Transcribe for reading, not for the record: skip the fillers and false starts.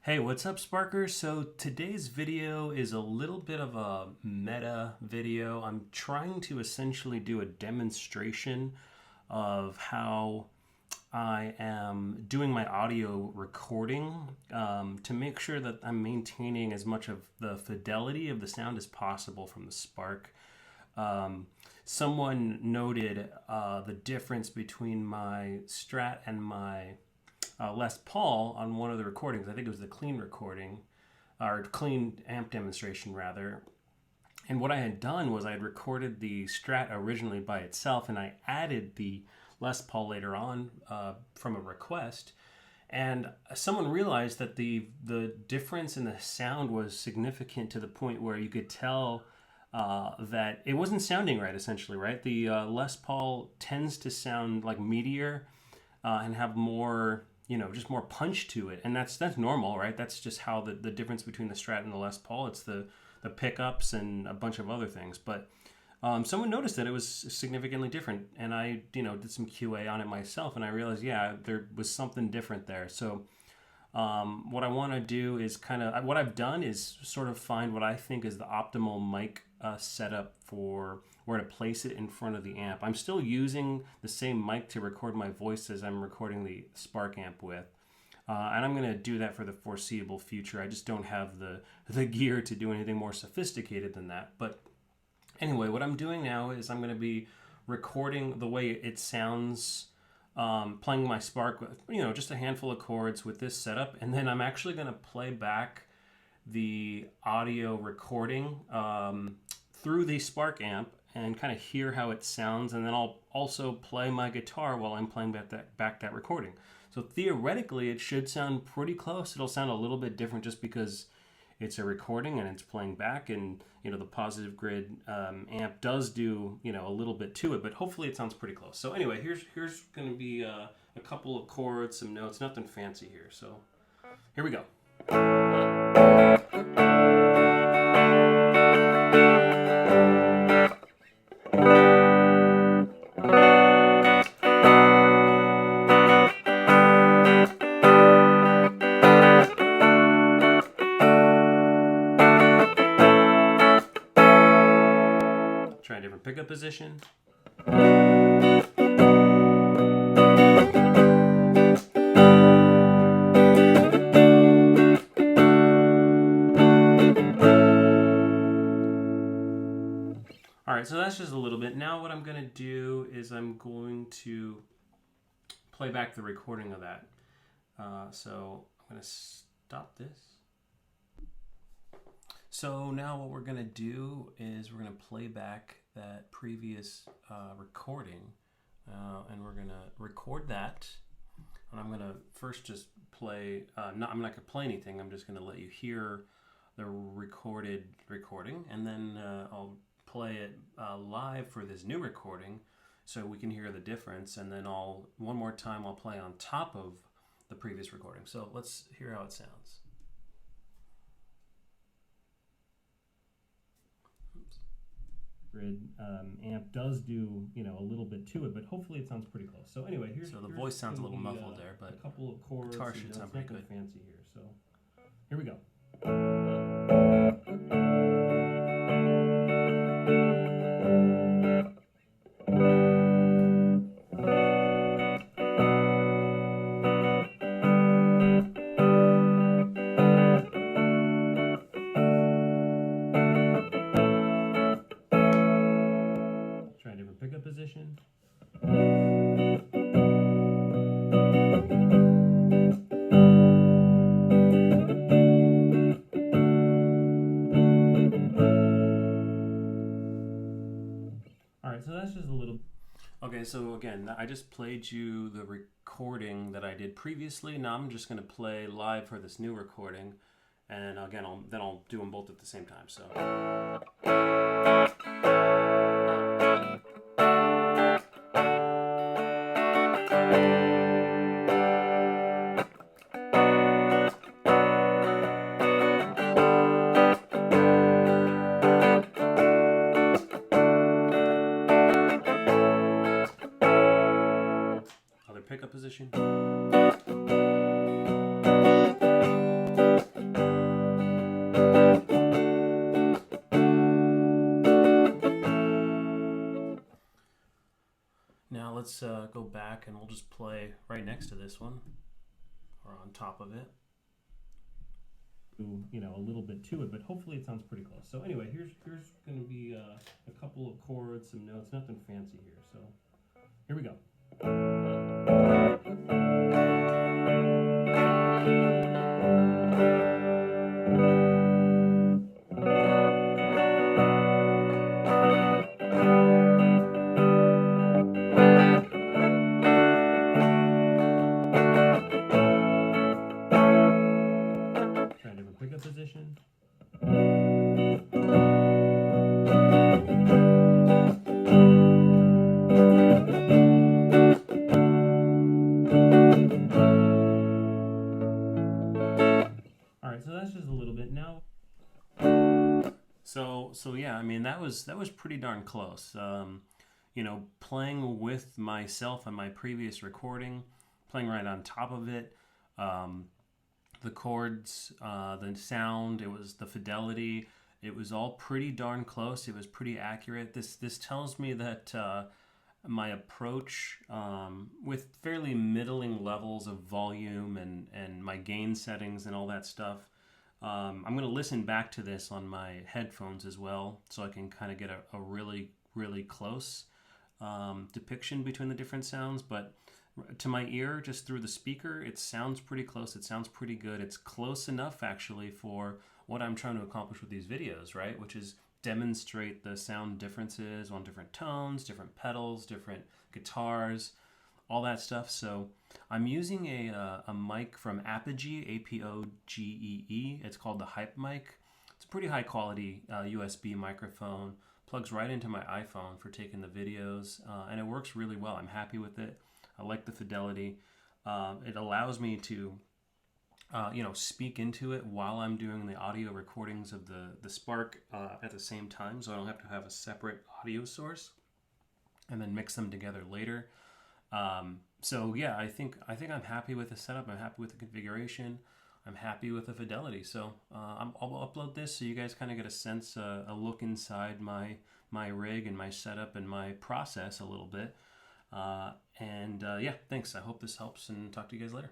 Hey, what's up, Sparkers? So today's video is a little bit of a meta video. I'm trying to essentially do a demonstration of how I am doing my audio recording to make sure that I'm maintaining as much of the fidelity of the sound as possible from the Spark. Someone noted the difference between my Strat and my Les Paul on one of the recordings. I think it was the clean recording, or clean amp demonstration rather. And what I had done was I had recorded the Strat originally by itself, and I added the Les Paul later on from a request. And someone realized that the difference in the sound was significant to the point where you could tell that it wasn't sounding right, essentially, right? The Les Paul tends to sound like meatier and have more, just more punch to it. And that's normal, right? That's just how the difference between the Strat and the Les Paul. It's the pickups and a bunch of other things. But someone noticed that it was significantly different. And I, did some QA on it myself. And I realized, yeah, there was something different there. So what I want to do is what I've done is sort of find what I think is the optimal mic setup for where to place it in front of the amp. I'm still using the same mic to record my voice as I'm recording the Spark amp with. And I'm going to do that for the foreseeable future. I just don't have the gear to do anything more sophisticated than that. But anyway, what I'm doing now is I'm going to be recording the way it sounds playing my Spark with, just a handful of chords with this setup. And then I'm actually going to play back the audio recording through the Spark amp and kind of hear how it sounds. And then I'll also play my guitar while I'm playing back that recording. So theoretically, it should sound pretty close. It'll sound a little bit different just because it's a recording and it's playing back, and the Positive Grid amp does do a little bit to it, but hopefully it sounds pretty close. So anyway, here's going to be a couple of chords, some notes, nothing fancy here. So here we go. Try a different pickup position. All right, so that's just a little bit. Now what I'm going to do is I'm going to play back the recording of that. So I'm going to stop this. So now what we're going to do is we're going to play back that previous recording, and we're going to record that. And I'm going to first just play, I'm not going to play anything, I'm just going to let you hear the recorded recording, and then I'll play it live for this new recording so we can hear the difference, and then one more time I'll play on top of the previous recording. So let's hear how it sounds. Grid amp does do a little bit to it, but hopefully it sounds pretty close. So anyway, here's the voice sounds a little muffled there, but a couple of chords. Guitar should sound pretty good. Fancy here. So here we go. Try a different pickup position. Alright, so that's just a little... Okay, so again, I just played you the recording that I did previously. Now I'm just going to play live for this new recording. And again, I'll do them both at the same time. So... other pickup position. track and we'll just play right next to this one or on top of it. A little bit to it, but hopefully it sounds pretty close. So anyway, here's going to be a couple of chords, some notes, nothing fancy here. So here we go. Try a different pickup position. Alright, so that's just a little bit now. So yeah, I mean that was pretty darn close. Playing with myself on my previous recording, playing right on top of it, the chords, the sound, it was the fidelity, it was all pretty darn close. It was pretty accurate. This tells me that my approach with fairly middling levels of volume and my gain settings and all that stuff. I'm going to listen back to this on my headphones as well, so I can kind of get a really, really close depiction between the different sounds. But to my ear, just through the speaker, it sounds pretty close. It sounds pretty good. It's close enough, actually, for what I'm trying to accomplish with these videos, right? Which is demonstrate the sound differences on different tones, different pedals, different guitars, all that stuff. So I'm using a mic from Apogee, Apogee. It's called the Hype mic. It's a pretty high quality USB microphone. Plugs right into my iPhone for taking the videos, and it works really well. I'm happy with it. I like the fidelity. It allows me to speak into it while I'm doing the audio recordings of the Spark at the same time, so I don't have to have a separate audio source and then mix them together later. So yeah, I think I'm happy with the setup. I'm happy with the configuration. I'm happy with the fidelity. So I'll upload this so you guys kind of get a sense, a look inside my rig and my setup and my process a little bit. Yeah, thanks. I hope this helps, and talk to you guys later.